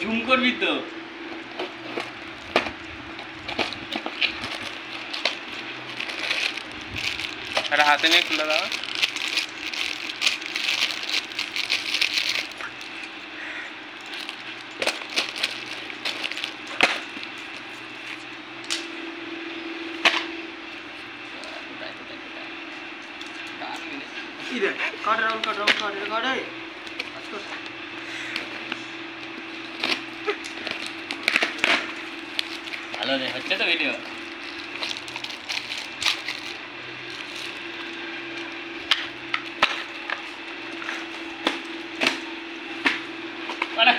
Zoom করবি তো। আরে হাতে নিয়ে খুলে দাও। ভালো রে, হচ্ছে তো ভিডিও।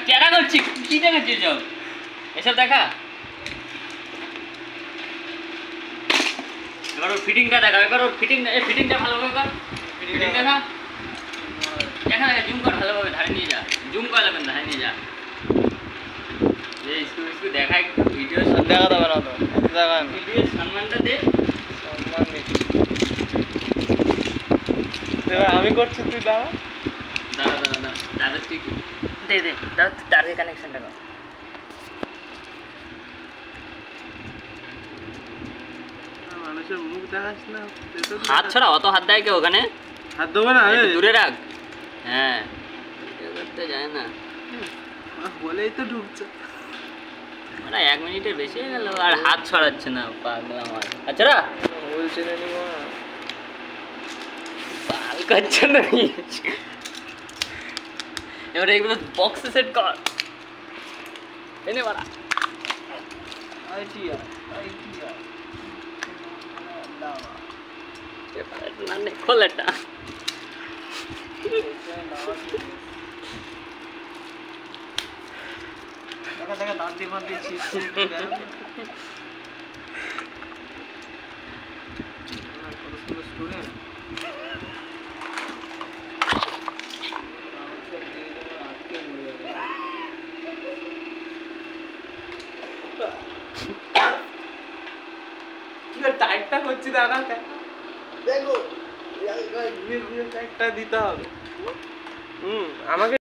কেনা করছি, কি দেখাচ্ছিস সব? এসব দেখা। এবার ওর ফিটিংটা দেখা, এবার ওর ফিটিংটা ভালোভাবে কর। ফিটিং দেখা দেখা দেখা, জুম কর ভালোভাবে, ধারে নিয়ে যা। জুম কর লাগবে, ধারে নিয়ে যা। যে একটু দেখা, একটু ভিডিও দেখা দেবে না তো, দেখান ভিডিও সম্মানটা দে। সম্মান দিচ্ছি। এবার আমি করছি, তুই দাঁড়া। দাদা তুই দে দাদা, তার কানেকশনটা কর। মানুষের মুখ দেখাস না, হাত ছড়া, অত হাত দেয় কে ওখানে? হাত দেবো না, দূরে রাখ। হ্যাঁ, করতে যায় না বলেই তো ঢুকছে। মানে 1 মিনিটের বেশি হয়ে গেল, আর হাত ছড়াচ্ছে না। পাগলা আমার। আচ্ছা রা বলছে না নিবো না, পাল করছে না। এবার এগুলো বক্সে সেট কর, এনে বাড়া। আইটিয়া খোল এটা। দেখা দাঁতি মাতি স্টুডেন্ট। টাইটটা করছি দাদা, দেখো টাইটটা দিতে হবে। আমাকে